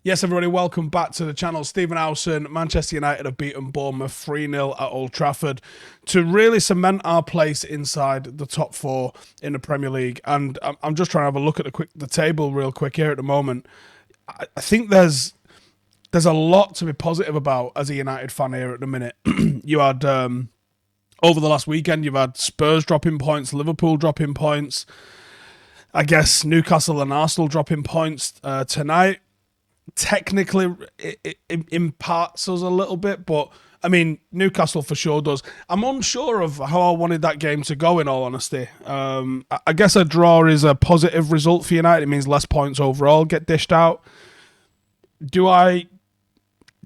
Yes, everybody, welcome back to the channel. Stephen Howson. Manchester United have beaten Bournemouth 3-0 at Old Trafford to really cement our place inside the top four in the Premier League. And I'm just trying to have a look at the table real quick here at the moment. I think there's a lot to be positive about as a United fan here at the minute. You had, over the last weekend, you've had Spurs dropping points, Liverpool dropping points. I guess Newcastle and Arsenal dropping points tonight. Technically, it imparts us a little bit, but I mean, Newcastle for sure does. I'm unsure of how I wanted that game to go, in all honesty. I guess a draw is a positive result for United. It means less points overall get dished out. Do I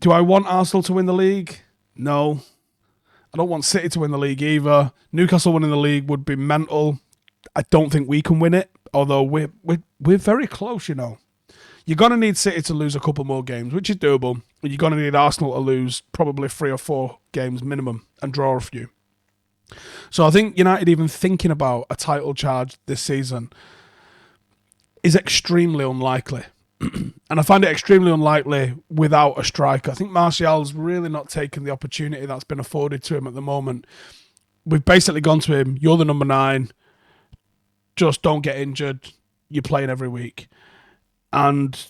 want Arsenal to win the league? No. I don't want City to win the league either. Newcastle winning the league would be mental. I don't think we can win it, although we're very close, you know. You're going to need City to lose a couple more games, which is doable. And you're going to need Arsenal to lose probably 3 or 4 games minimum and draw a few. So I think United even thinking about a title charge this season is extremely unlikely. And I find it extremely unlikely without a striker. I think Martial's really not taken the opportunity that's been afforded to him at the moment. We've basically gone to him, you're the number 9, just don't get injured, you're playing every week. And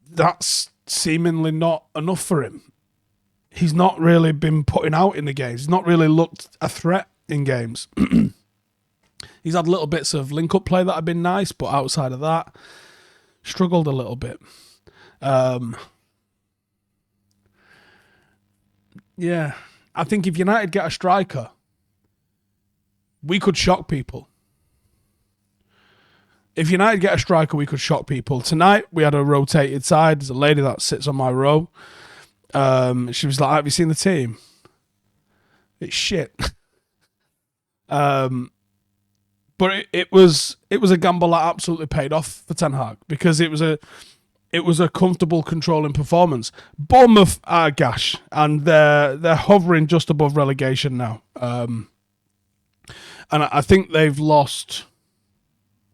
that's seemingly not enough for him. He's not really been putting out in the games. He's not really looked a threat in games. He's had little bits of link-up play that have been nice, but outside of that, struggled a little bit. Yeah, I think if United get a striker, we could shock people. If United get a striker, we could shock people. Tonight, we had a rotated side. There's a lady that sits on my row. She was like, have you seen the team? It's shit. But it was a gamble that absolutely paid off for Ten Hag because it was a comfortable, controlling performance. Bournemouth are gash, and they're hovering just above relegation now. And I think they've lost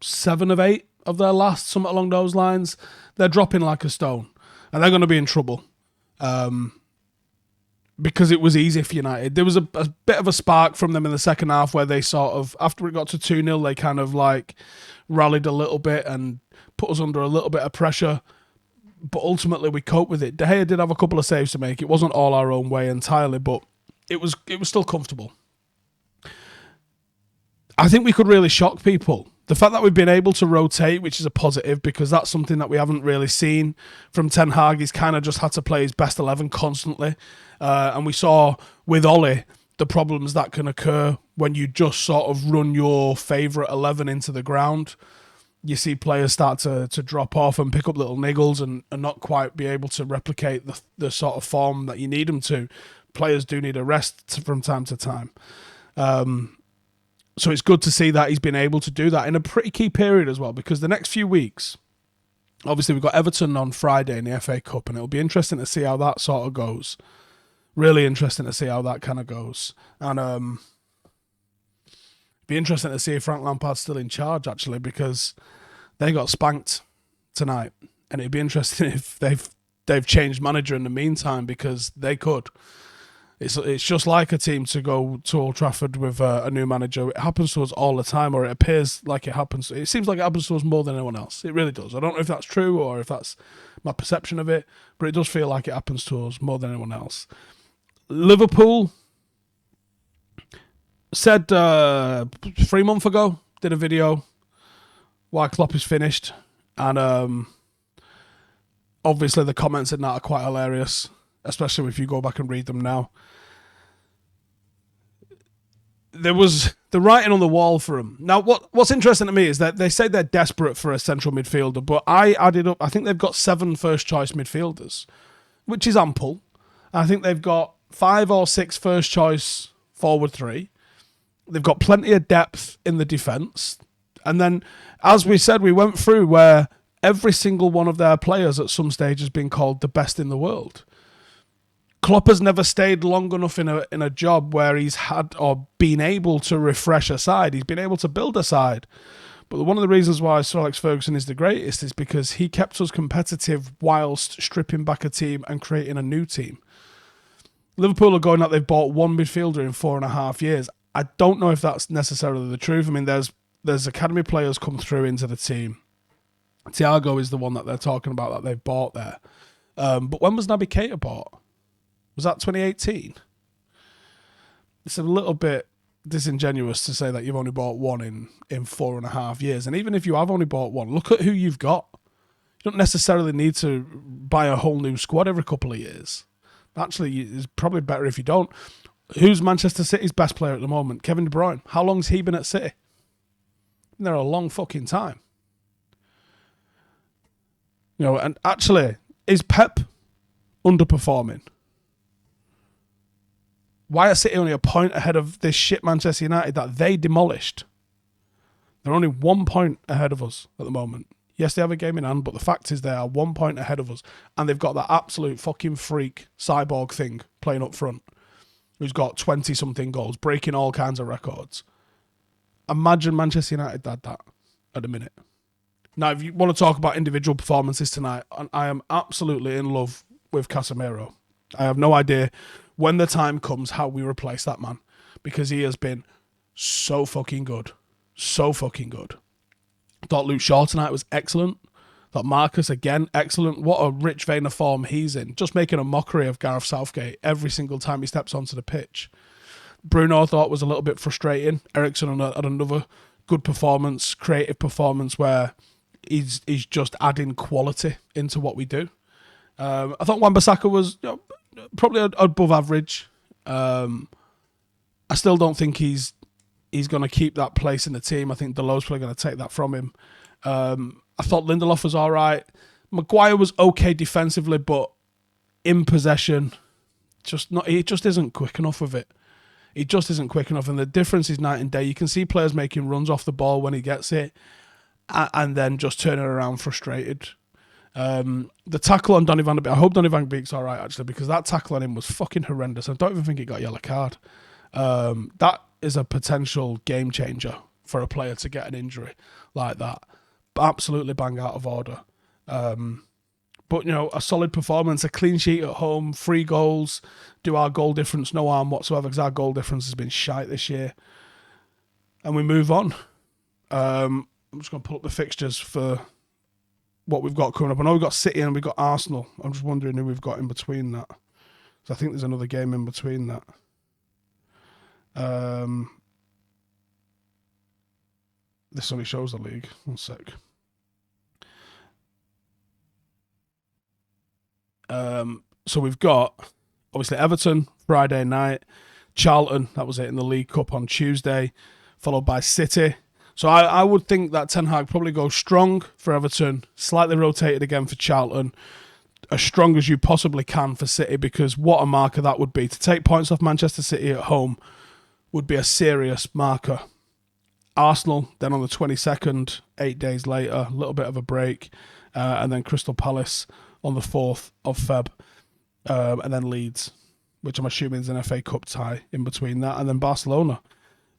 7 of 8 of their last, something along those lines. They're dropping like a stone, and they're going to be in trouble because it was easy for United. There was a bit of a spark from them in the second half where they sort of, after it got to 2-0, they kind of like rallied a little bit and put us under a little bit of pressure, but ultimately we coped with it. De Gea did have a couple of saves to make. It wasn't all our own way entirely, but it was still comfortable. I think we could really shock people. The fact that we've been able to rotate, which is a positive, because that's something that we haven't really seen from Ten Hag. He's kind of just had to play his best 11 constantly. And we saw with Ole the problems that can occur when you just sort of run your favourite 11 into the ground. You see players start to drop off and pick up little niggles and not quite be able to replicate the sort of form that you need them to. Players do need a rest from time to time. So it's good to see that he's been able to do that in a pretty key period as well, because the next few weeks, obviously we've got Everton on Friday in the FA Cup, and it'll be interesting to see how that sort of goes. Really interesting to see how that kind of goes. And be interesting to see if Frank Lampard's still in charge, actually, because they got spanked tonight. And it'd be interesting if they've changed manager in the meantime, because they could. It's just like a team to go to Old Trafford with a new manager. It happens to us all the time, or it appears like it happens. It seems like it happens to us more than anyone else. It really does. I don't know if that's true or if that's my perception of it, but it does feel like it happens to us more than anyone else. Liverpool said 3 months ago, did a video why Klopp is finished, and obviously the comments in that are quite hilarious, especially if you go back and read them now. There was the writing on the wall for him. Now, what's interesting to me is that they say they're desperate for a central midfielder, but I added up, I think they've got 7 first-choice midfielders, which is ample. I think they've got 5 or 6 first-choice forward 3. They've got plenty of depth in the defence. And then, as we said, we went through where every single one of their players at some stage has been called the best in the world. Klopp has never stayed long enough in a job where he's had or been able to refresh a side. He's been able to build a side. But one of the reasons why Sir Alex Ferguson is the greatest is because he kept us competitive whilst stripping back a team and creating a new team. Liverpool are going out, they've bought one midfielder in 4.5 years. I don't know if that's necessarily the truth. I mean, there's academy players come through into the team. Thiago is the one that they're talking about that they've bought there. But when was Naby Keita bought? Was that 2018? It's a little bit disingenuous to say that you've only bought one in 4.5 years. And even if you have only bought one, look at who you've got. You don't necessarily need to buy a whole new squad every couple of years. Actually, it's probably better if you don't. Who's Manchester City's best player at the moment? Kevin De Bruyne. How long's he been at City? Been there a long fucking time. You know, and actually, is Pep underperforming? Why are City only a point ahead of this shit Manchester United that they demolished? They're only 1 point ahead of us at the moment. Yes, they have a game in hand, but the fact is they are 1 point ahead of us. And they've got that absolute fucking freak cyborg thing playing up front, who's got 20-something goals, breaking all kinds of records. Imagine Manchester United had that at the minute. Now, if you want to talk about individual performances tonight, I am absolutely in love with Casemiro. I have no idea when the time comes how we replace that man, because he has been so fucking good. So fucking good. Thought Luke Shaw tonight was excellent. Thought Marcus, again, excellent. What a rich vein of form he's in. Just making a mockery of Gareth Southgate every single time he steps onto the pitch. Bruno I thought was a little bit frustrating. Eriksen had another good performance, creative performance where he's just adding quality into what we do. I thought Wan-Bissaka was probably above average. I still don't think he's going to keep that place in the team. I think Deleu's probably going to take that from him. I thought Lindelof was all right. Maguire was okay defensively, but in possession, he just isn't quick enough with it. He just isn't quick enough, and the difference is night and day. You can see players making runs off the ball when he gets it, and then just turning around frustrated. The tackle on Donny van de Beek, I hope Donny van de Beek's all right, actually, because that tackle on him was fucking horrendous. I don't even think he got a yellow card. That is a potential game changer for a player to get an injury like that. Absolutely bang out of order. But, you know, a solid performance, a clean sheet at home, 3 goals, do our goal difference no harm whatsoever, because our goal difference has been shite this year. And we move on. I'm just going to pull up the fixtures for what we've got coming up. I know we've got City and we've got Arsenal. I'm just wondering who we've got in between that. So I think there's another game in between that. This only shows the league. 1 sec. So we've got, obviously, Everton, Friday night. Charlton, that was it in the League Cup on Tuesday. Followed by City. So I would think that Ten Hag probably goes strong for Everton, slightly rotated again for Charlton, as strong as you possibly can for City, because what a marker that would be. To take points off Manchester City at home would be a serious marker. Arsenal, then on the 22nd, 8 days later, a little bit of a break, and then Crystal Palace on the 4th of Feb, and then Leeds, which I'm assuming is an FA Cup tie in between that, and then Barcelona.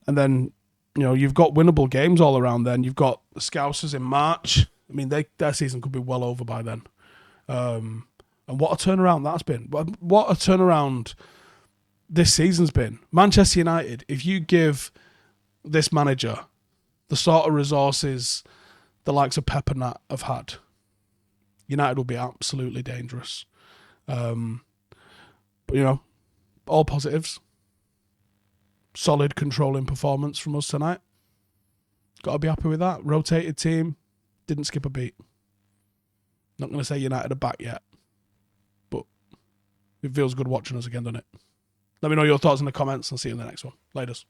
And then, you know, you've got winnable games all around then. You've got the Scousers in March. I mean, their season could be well over by then. And what a turnaround that's been. What a turnaround this season's been. Manchester United, if you give this manager the sort of resources the likes of Pep and that have had, United will be absolutely dangerous. But, you know, all positives. Solid controlling performance from us tonight. Got to be happy with that. Rotated team. Didn't skip a beat. Not going to say United are back yet. But it feels good watching us again, doesn't it? Let me know your thoughts in the comments and see you in the next one. Laters.